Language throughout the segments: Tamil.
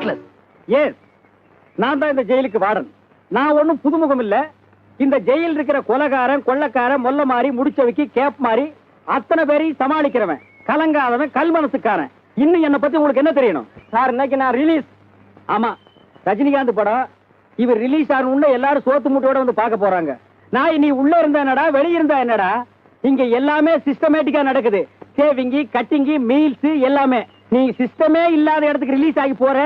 யூஸ்லெஸ். எஸ், நான் தான் இந்த ஜெயிலுக்கு வார்டன். நான் ஒன்னும் புதுமுகம் இல்ல. இந்த ஜெயில் இருக்கிற கொலைகாரன், கொள்ளக்காரன், மொல்ல மாறி, முடிச்சவைக்கு கேப் மாறி அத்தனை பேரையும் சமாளிக்கிறவன், கலங்காதவன், கல் மனசுக்காரன். இன்னும் என்ன பத்தி உங்களுக்கு என்ன தெரியணும்? சார், இன்னைக்கு நான் ரிலீஸ். ஆமா, ரஜினிகாந்த் படம். இவர் ரிலீஸ் ஆகணும்னு எல்லாரும் சோத்து மூட்டையோட வந்து பார்க்க போறாங்க. நான் நீ உள்ள இருந்தா என்னடா, வெளியிருந்தா என்னடா, இங்க எல்லாமே சிஸ்டமேட்டிக்கா நடக்குது. சேவிங்கி, கட்டிங்கி, மீல்ஸ் எல்லாமே. நீ சிஸ்டமே இல்லாத இடத்துக்கு ரிலீஸ் ஆகி போற.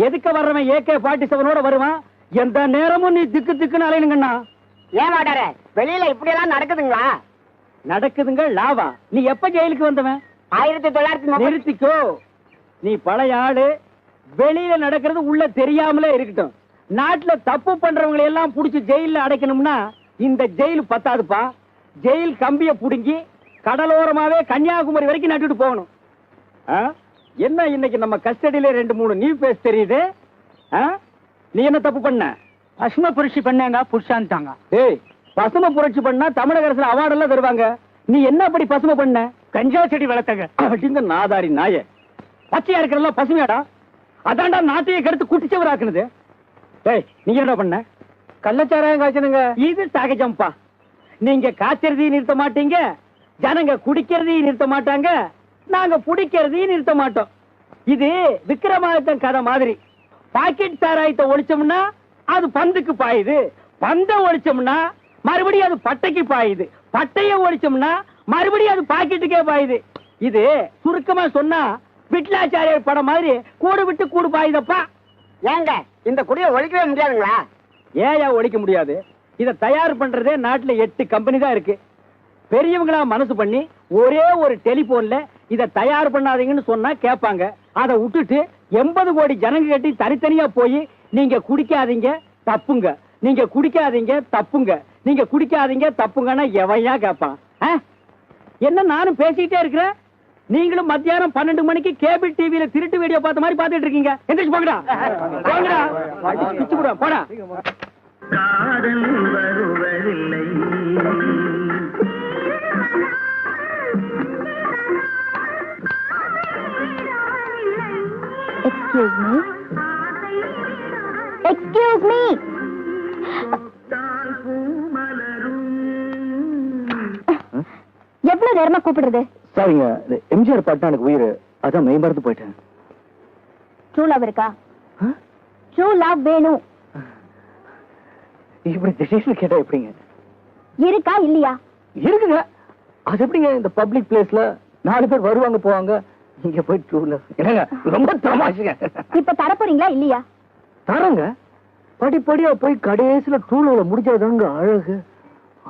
எதுக்கு வர்றவன் AK-47 வருவான். எந்த நேரமும் நீ திக்கு திக்குன்னு அலையணுங்கண்ணா. ஏன் மாட்டார வெளியில இப்படி எல்லாம் நடக்குதுங்களா? நடக்குதுங்க லாவா. நீ எப்ப ஜெயிலுக்கு வந்தவன்? 1930. நிறுத்திக்கோ. நீ பழைய ஆளு. வெளியில நடக்கிறது உள்ள தெரியாமலே இருக்கட்டும். நாட்டுல தப்பு பண்றவங்களை எல்லாம் புடிச்சு ஜெயில அடைக்கணும்னா இந்த ஜெயில் பத்தாதுப்பா. ஜெயில் கம்பிய புடுங்கி கடலோரமாவே கன்னியாகுமரி வரைக்கும் நட்டுட்டு போகணும். என்ன இன்னைக்கு நம்ம கஸ்டடியில 2-3 நியூ பேஸ் தெரியுது. நீ என்ன தப்பு பண்ண? பசும புரட்சி பண்ணாங்க, புருஷான்ட்டாங்க. ஏய், பசும புரட்சி பண்ணா தமிழக அரசுல அவார்டு எல்லாம் தருவாங்க. நீ என்ன அப்படி பசுமை பண்ண? கஞ்சா செடி வளர்த்தங்க அப்படிங்க நாதாரி நாய. பச்சையா இருக்கிறதெல்லாம் பசுமையாடா. அதான்டா நாட்டையே கெடுத்து குட்டிச்சவர் ஆக்குனது. ஏய், நீங்க என்ன பண்ண? கள்ளச்சாராயம் காய்ச்சனுங்க. இது சகஜம்பா. நீங்க காய்ச்சறதையும் நிறுத்த மாட்டீங்க, ஜனங்க குடிக்கிறதையும் நிறுத்த மாட்டாங்க, நாங்க புடிக்கிறதையும் நிறுத்த மாட்டோம். இது விக்ரமாதித்தன் கதை மாதிரி. பாக்கெட் சாராயத்தை ஒழிச்சோம்னா அது பந்துக்கு பாயுது, பந்த ஒழிச்சோம்னா மறுபடியும் அது பட்டைக்கு பாயுது, பட்டைய ஒழிச்சோம்னா மறுபடியும் அது பாக்கெட்டுக்கே பாயுது. இது சுருக்கமா சொன்னா விட்லாச்சாரியர் படம் மாதிரி கூடு விட்டு கூடு பாயுதப்பா. ஏங்க இந்த குடியை ஒழிக்கவே முடியாதுங்களா? ஏயா ஒழிக்க முடியாது? இதை தயார் பண்றதே நாட்டுல 8 கம்பெனி தான் இருக்கு. பெரியவங்களா மனசு பண்ணி ஒரே ஒரு டெலிபோன்ல இதை தயார் பண்ணாதீங்கன்னு சொன்னா கேட்பாங்க. அதை விட்டுட்டு 80 கோடி ஜனங்க கட்டி தனித்தனியா போய் நீங்க குடிக்காதீங்க தப்புங்க, நீங்க குடிக்காதீங்க தப்புங்க, நீங்க குடிக்காதீங்க தப்புங்கன்னா எவையா கேட்பான்? என்ன நானும் பேசிக்கிட்டே இருக்கிறேன், நீங்களும் மத்தியானம் 12 மணிக்கு கேபிள் டிவியில திருட்டு வீடியோ பார்த்த மாதிரி பார்த்துட்டு இருக்கீங்க. எந்திரிச்சு போங்கடா, போங்கடா, பிச்சு போடா, போடா. காதல் வருவதில்லை. Excuse me. Excuse me. எவ்வளவு நேரமா கூப்பிடுறது? சரிங்க, எம்ஜிஆர் பாட்டு எனக்கு உயிர், அதான் மெய் மறந்து போயிட்டேன். ட்ரூ லவ் இருக்கா? ட்ரூ லவ் வேணும். இப்படி திடீர்னு கேட்டா எப்படிங்க? இருக்கா இல்லையா? இருக்குங்க. அது எப்படிங்க இந்த பப்ளிக் பிளேஸ்ல 4 பேர் வருவாங்க போவாங்க, இங்க போய் ட்ரூ லவ்? என்னங்க ரொம்ப தமாஷுங்க. இப்ப தரப்போறீங்களா இல்லையா? தரங்க. படிப்படியா போய் கடைசியில ட்ரூ லவ்ல முடிஞ்சதாங்க அழகு.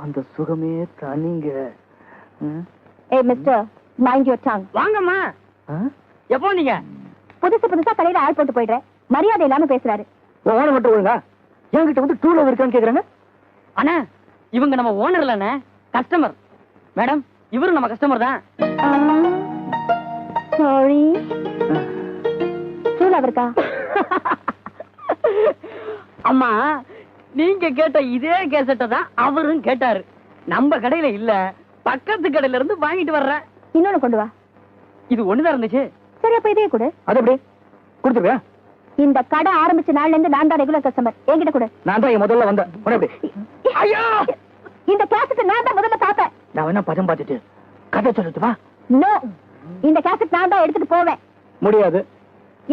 அந்த சுகமே தனிங்க. ஏய் மிஸ்டர், மைண்ட் யுவர் டங். வாங்கம்மா. எப்போ நீங்க? புதுசா கடையில ஆள் போட்டு போயிடுறேன், மரியாதை இல்லாம பேசுறாரு. ஓன மட்டும் ஒழுங்கா என்கிட்ட வந்து ட்ரூ லவ் இருக்கான்னு கேக்குறாங்க. அண்ணா, இவங்க நம்ம ஓனர் இல்லண்ணே, கஸ்டமர். மேடம், இவரும் நம்ம கஸ்டமர் தான். சாரி. ட்ரூ லவ் இருக்கா? அம்மா, நீங்க கேட்ட இதே கேசட்டை தான் அவரும் கேட்டாரு. நம்ம கடையில இல்ல, பக்கத்து கடையில இருந்து வாங்கிட்டு வர்றேன். இன்னொன்னு கொண்டு வா. இது ஒண்ணுதான் இருந்துச்சு. சரி, அப்ப இதே கொடு. அது எப்படி கொடுத்துருக்க? இந்த கடை ஆரம்பிச்ச நாள்ல இருந்து நான் தான் ரெகுலர் கஸ்டமர். என்கிட்ட கொடு. நான் தான் முதல்ல வந்தேன். எப்படி? ஐயோ, இந்த கேசட் நான் தான் முதல்ல பார்த்தேன். நான் வேணா பதம் பார்த்துட்டு கதை சொல்லுவா? நோ, இந்த கேசட் நான் தான் எடுத்துட்டு போவேன். முடியாது.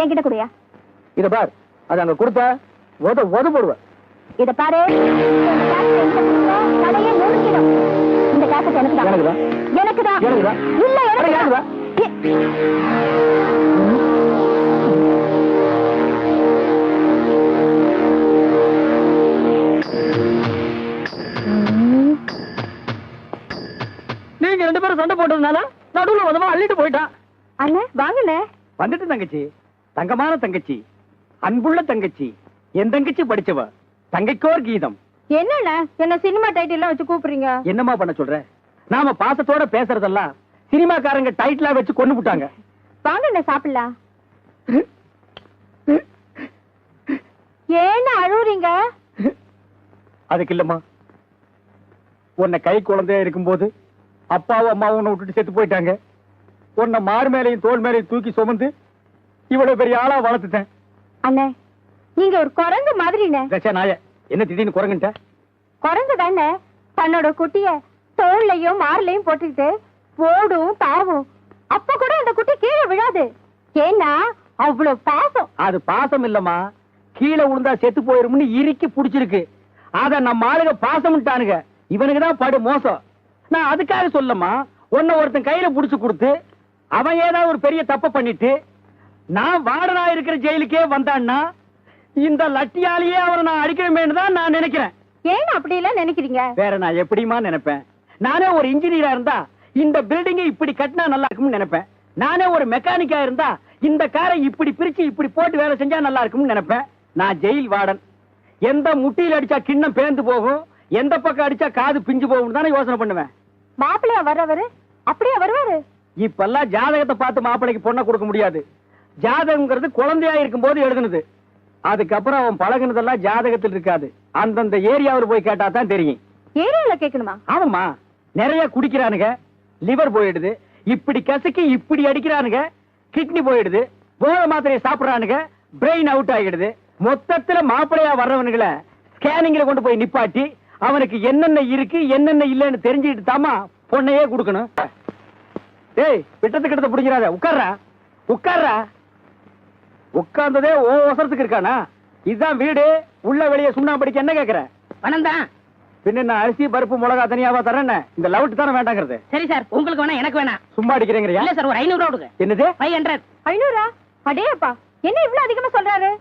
என்கிட்ட கொடுயா. இத பார், அது அங்க கொடுத்தா உத போடுவேன். இத பாரு, இந்த கேசட் என்கிட்ட கொடுத்தா கடையே மூடிடும். இந்த கேசட் எனக்கு தான். எனக்கு தான். இல்ல, எனக்கு தான். நீங்க 2 பேரும் சண்டை போட்டதுனால நடுவுல வந்தவா அள்ளிட்டு போயிட்டான். அண்ணே வாங்கண்ணே. வந்துட்டு தங்கச்சி, தங்கமான தங்கச்சி, அன்புள்ள தங்கச்சி, என் தங்கச்சி படிச்சவ, தங்கைக்கோர் கீதம். என்னண்ணே என்ன சினிமா டைட்டில் வச்சு கூப்பிடுறீங்க? என்னமா பண்ண சொல்ற? நாம பாசத்தோட பேசுறதெல்லாம் சினிமாக்காரங்க டைட்டிலா வச்சு கொண்டு விட்டாங்க. வாங்கண்ணே சாப்பிடலாம். ஏன்னு அழுவுறீங்க? அதுக்கு இல்லம்மா, உன்னை கை குழந்தையா இருக்கும்போது அப்பாவும் அம்மாவும் உன்னை விட்டுட்டு செத்து போயிட்டாங்க. உன்னை மார் மேலையும் தோல் மேலையும் தூக்கி சுமந்து இவ்வளவு பெரிய ஆளா வளர்த்துட்டேன். அண்ணே நீங்க ஒரு குரங்கு மாதிரிண்ணே. கச்சா நாய என்ன திடீர்னு குரங்குட்ட? குரங்கு தானே தன்னோட குட்டிய தோல்லையும் மார்லையும் போட்டுக்கிட்டு ஓடும் தாவும். அப்ப கூட அந்த குட்டி கீழே விழாது. ஏன்னா அவ்வளவு பாசம். அது பாசம் இல்லம்மா, கீழே விழுந்தா செத்து போயிரும்னு இறுக்கி புடிச்சிருக்கு. அத நம்ம ஆளுங்க பாசம்ட்டானுங்க. இவனுக்கு தான் படு மோசம். நான் அதுக்காக சொல்லமா, உன்னை ஒருத்தன் கையில புடிச்சு கொடுத்து அவன் ஏதாவது ஒரு பெரிய தப்ப பண்ணிட்டு நான் வார்டனா இருக்கிற ஜெயிலுக்கே வந்தான்னா இந்த லட்டியாலேயே அவரை நான் அடிக்கணுமேனு தான் நான் நினைக்கிறேன். ஏன் அப்படி எல்லாம் நினைக்கிறீங்க? வேற நான் எப்படிமா நினைப்பேன்? நானே ஒரு இன்ஜினியரா இருந்தா இந்த பில்டிங்கை இப்படி கட்டினா நல்லா இருக்கும்னு நினைப்பேன். நானே ஒரு மெக்கானிக்கா இருந்தா இந்த காரை இப்படி பிரிச்சு இப்படி போட்டு வேலை செஞ்சா நல்லா இருக்கும்னு நினைப்பேன். நான் ஜெயில் வார்டன். எந்த முட்டியில் அடிச்சா கிண்ணம் பேந்து போகும், எந்த பக்கம் அடிச்சா காது பிஞ்சு போகும் தானே யோசனை பண்ணுவேன். மாப்பிள்ளையா வர்றவரு அப்படியே வருவாரு. இப்பெல்லாம் ஜாதகத்தை பார்த்து மாப்பிள்ளைக்கு பொண்ணை கொடுக்க முடியாது. ஜாதகம்ங்கிறது குழந்தையா இருக்கும் போது எழுதுனது. அதுக்கப்புறம் அவன் பழகுனதெல்லாம் ஜாதகத்தில் இருக்காது. அந்தந்த ஏரியாவில் போய் கேட்டா தான் தெரியும். ஏரியால கேட்கணுமா? ஆமாம்மா, நிறைய குடிக்கிறானுங்க, லிவர் போயிடுது. இப்படி கசக்கி இப்படி அடிக்கிறானுங்க, கிட்னி போயிடுது. போதை மாத்திரையை சாப்பிடுறானுங்க, பிரெயின் அவுட் ஆகிடுது. மொத்தத்துல மாப்பிள்ளையா வர்றவனுங்களை ஸ்கேனிங்ல கொண்டு போய் நிப்பாட்டி அவனுக்கு என்னென்ன இருக்கு என்னென்ன இல்லன்னு தெரிஞ்சுக்கிட்டு தாமா பொண்ணையே கொடுக்கணும். டேய், விட்டத்துக்கு எடுத்து பிடிக்கிறாத. உட்கார்றா உட்கார்றா. உட்கார்ந்ததே ஓ அவசரத்துக்கு இருக்கானா? இதுதான் வீடு. உள்ள வெளியே சுண்ணாம்படிக்க என்ன கேக்குற? பணம் தான். பின்ன நான் அரிசி பருப்பு மிளகா தனியாவா தரேன்? இந்த லவுட் தானே வேண்டாங்கிறது. சரி சார், உங்களுக்கு வேணா எனக்கு வேணா. சும்மா அடிக்கிறீங்கறியா? இல்ல சார், ஒரு 500 ரூபா கொடுங்க. என்னது 500? 500? அடேப்பா, என்ன இவ்வளவு அதிகமா சொல்றாரு?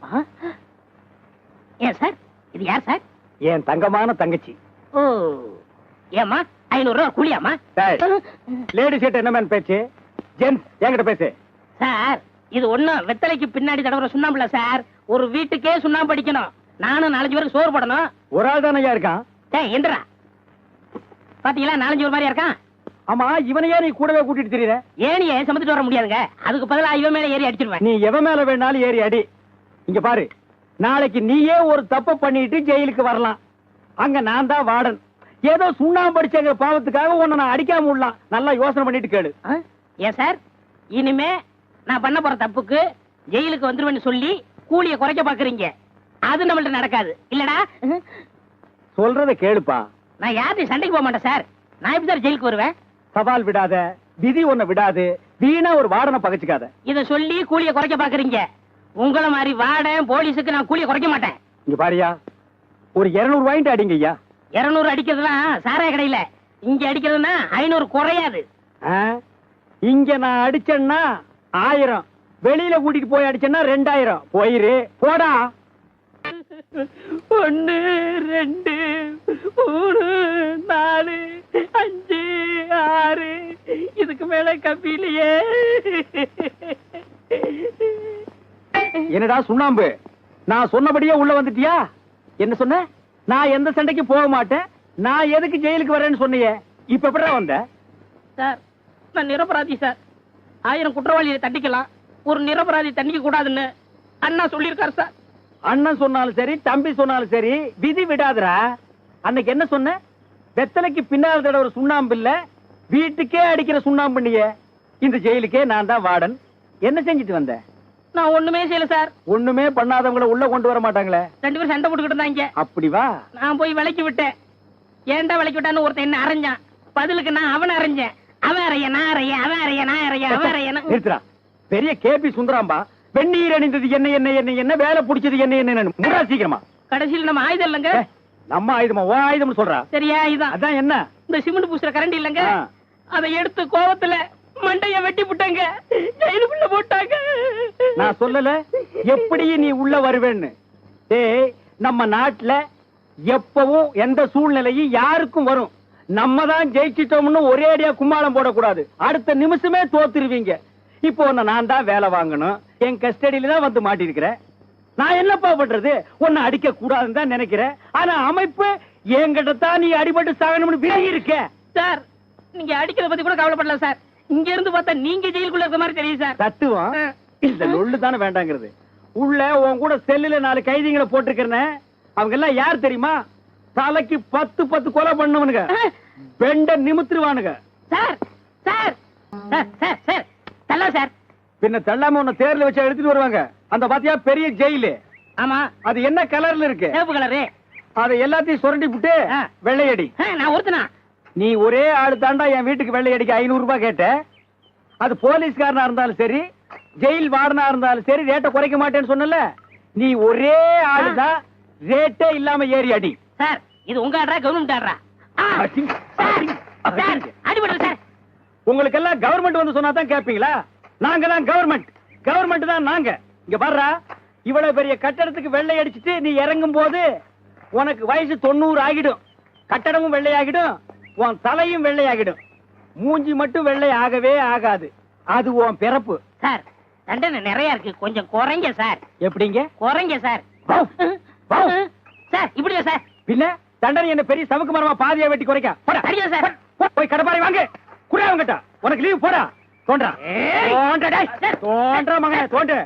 ஏன் சார், இது யார் சார்? என் தங்கமான தங்கச்சி. ஓ, ஏமா 500 ரூபா கூலியாமா? லேடி சீட் என்ன மேன் பேச்சு? ஜென்ஸ் என்கிட்ட பேசு. சார், இது ஒண்ணும் வெத்தலைக்கு பின்னாடி தடவுற சுண்ணாம்புல சார். ஒரு வீட்டுக்கே சுண்ணாம்பு அடிக்கணும். நானும் 4 பேருக்கு சோறு போடணும். ஒரு ஆள் தானே இருக்கான். டேய் எந்திரா. பாத்தீங்களா 4 பேர் மாதிரியா இருக்கான். ஆமா, இவனையே நீ கூடவே கூட்டிட்டு திரியற? ஏனியே சுமந்துட்டு வர முடியாதுங்க. அதுக்கு பதிலா இவன் மேல ஏறி அடிச்சிருவேன். நீ எவன் மேல வேணாலும் ஏறி அடி. இங்க பாரு, நாளைக்கு நீயே ஒரு தப்பு பண்ணிட்டு ஜெயிலுக்கு வரலாம். அங்க நான் தான் வார்டன். ஏதோ சுண்ணாம்பு அடிச்சங்க பாவத்துக்காக உன்னை நான் அடிக்காம விடலாம். நல்லா யோசனை பண்ணிட்டு கேளு. ஏன் சார், இனிமே நான் பண்ண போற தப்புக்கு ஜெயிலுக்கு வந்துருவேன்னு சொல்லி கூலிய குறைக்க பாக்குறீங்க. அது நம்மள்ட்ட நடக்காது இல்லடா. சொல்றத கேளுப்பா. நான் யார்கிட்டயும் சண்டைக்கு போக மாட்டேன் சார். நான் எப்படி சார் ஜெயிலுக்கு வருவேன்? சவால் விடாத, விதி உன்னை விடாது. வீணா ஒரு வார்டனை பகச்சுக்காத. இத சொல்லி கூலிய குறைக்க பாக்குறீங்க. உங்கள மாதிரி வார்டன் போலீஸுக்கு நான் கூலிய குறைக்க மாட்டேன். இங்க பாரியா, ஒரு 200 வாங்கிட்டு அடிங்க ஐயா. 200 அடிக்கிறதுலாம் சாராய கடையில. இங்க அடிக்கிறதுனா 500 குறையாது. இங்க நான் அடிச்சேன்னா 1000, வெளியில கூட்டிட்டு போய் அடிச்சேன்னா 2000. போயிரு போடா. 1 2 3 4 5 6 இதுக்கு மேல கம்பியிலையே. என்னடா சுண்ணாம்பு, நான் சொன்னபடியே உள்ள வந்துட்டியா? என்ன சொன்ன? நான் எந்த சண்டைக்கு போக மாட்டேன். நான் எதுக்கு ஜெயிலுக்கு வரேன்னு சொன்னியே, இப்ப எப்படிடா வந்த? சார், நான் நிரபராதி சார். 1000 குற்றவாளியை தண்டிக்கலாம், ஒரு நிரபராதி தண்டிக்க கூடாதுன்னு அண்ணா சொல்லியிருக்காரு சார். அண்ணன் சொன்னாலும் சரி, தம்பி சொன்னாலும் சரி, விதி விடாதுடா. அன்னைக்கு என்ன சொன்ன? வெத்தலைக்கு பின்னால் தட ஒரு சுண்ணாம்பு இல்ல, வீட்டுக்கே அடிக்கிற சுண்ணாம்பு. நீயே இந்த ஜெயிலுக்கே நான் தான் வார்டன். என்ன செஞ்சுட்டு வந்த? நான் ஒண்ணுமே செய்யல சார். ஒண்ணுமே பண்ணாதவங்கள உள்ள கொண்டு வர மாட்டாங்களே. 2 பேரும் சண்டை போட்டுக்கிட்டு இருந்தாங்க. அப்படி வா. நான் போய் விலைக்கு விட்டேன். ஏன்டா விலைக்கு விட்டான்னு ஒருத்தன் என்ன அரைஞ்சான். பதிலுக்கு நான் அவனை அரைஞ்சேன். அவன் அறைய நான் அறைய, அவன் அறைய நான் அறைய, அவன் அறைய. நிறுத்துறா. பெரிய கேபி சுந்தராம்பா. வெந்நீர் அணிந்தது என்ன என்ன என்ன என்ன, வேலை பிடிச்சது என்ன என்ன, முடா சீக்கிரமா. கடைசியில் நம்ம ஆயுதம் இல்லங்க. நம்ம ஆயுதமா? ஓ ஆயுதம் சொல்றா? சரியா இதுதான். அதான் என்ன? இந்த சிமெண்ட் பூசுற கரண்டி இல்லங்க, அதை எடுத்து கோவத்துல மண்டைய வெட்டி போட்டாங்க, ஜெயிலுக்குள்ள போட்டாங்க. நான் சொல்லல எப்படி நீ உள்ள வருவேன்னு. டேய், நம்ம நாட்டுல எப்பவும் எந்த சூழ்நிலையும் யாருக்கும் வரும். நம்ம தான் ஜெயிச்சிட்டோம்னு ஒரே அடியா கும்மாளம் போடக்கூடாது. அடுத்த நிமிஷமே தோத்துருவீங்க. இப்போ நான் தான் வேலை வாங்கணும். என் கஸ்டடியில தான் வந்து மாட்டிருக்கிறேன். நான் என்னப்பா பண்றது? உன்னை அடிக்க கூடாதுன்னு தான் நினைக்கிறேன். ஆனா அமைப்பு என்கிட்ட தான் நீ அடிபட்டு சாகணும்னு விலகி இருக்க. சார், நீங்க அடிக்கிறத பத்தி கூட கவலைப்படல சார். இங்க இருந்து பார்த்தா நீங்க ஜெயிலுக்குள்ள இருக்க மாதிரி தெரியும் சார். தத்துவம் இந்த லொள்ளு தானே வேண்டாங்கிறது. உள்ள உன் கூட செல்லுல 4 கைதிகளை போட்டிருக்கிறேன். அவங்க எல்லாம் யார் தெரியுமா? தலைக்கு 10 கொலை பண்ணவனுங்க. பெண்ட நிமித்துருவானுங்க. Sir sir sir sir sir தள்ள சார். பின்ன தள்ளாம உன்னை தேர்ல வச்சு எடுத்துட்டு வருவாங்க. அந்த பாத்தியா பெரிய ஜெயிலு, ஆமா, அது என்ன கலர்ல இருக்கு? சிவப்பு கலரு. அதை எல்லாத்தையும் சுரண்டி விட்டு ஆ. வெள்ளையடி. நான் ஒருத்தனா? நீ ஒரே ஆளு தாண்டா என் வீட்டுக்கு வெள்ளையடிக்க 500 ரூபாய் கேட்ட. அது போலீஸ்காரனா இருந்தாலும் சரி, ஜெயில் வார்டனா இருந்தாலும் சரி, ரேட்டை குறைக்க மாட்டேன்னு சொன்னல. நீ ஒரே ஆளுதான், ரேட்டே இல்லாம ஏறி அடி. சார் இது உங்க ஆடுறா கவர்மெண்ட் ஆடுறா? அடி, சார் அடி, சார் அடி. அடிபடுற சார். உங்களுக்கு எல்லாம் கவர்மெண்ட் வந்து சொன்னா தான் கேப்பீங்களா? நாங்க தான் கவர்மெண்ட், கவர்மெண்ட் தான் நாங்க. இங்க பாருடா, இவ்வளவு பெரிய கட்டடத்துக்கு வெள்ளை அடிச்சிட்டு நீ இறங்கும் போது உனக்கு வயசு 90 ஆகிடும். கட்டடமும் வெள்ளை ஆகிடும், உன் தலையும் வெள்ளை ஆகிடும். மூஞ்சி மட்டும் வெள்ளை ஆகவே ஆகாது. அது உன் பிறப்பு. சார் தண்டனை நிறைய இருக்கு, கொஞ்சம் குறைங்க சார். எப்படிங்க? குறைங்க சார். Wow, wow. சார் இப்படி இல்ல சார். பின்ன தண்டனை என்ன பெரிய சமுக்கு மரமா பாதியா வெட்டி குறைக்க? போடா. அடியா சார். போய் கடப்பாரி வாங்க. குடியா அவங்கிட்ட. உனக்கு லீவ் போடா. தோன்றா ஏய். தோன்றா டேய். தோன்றா மகனே தோன்று.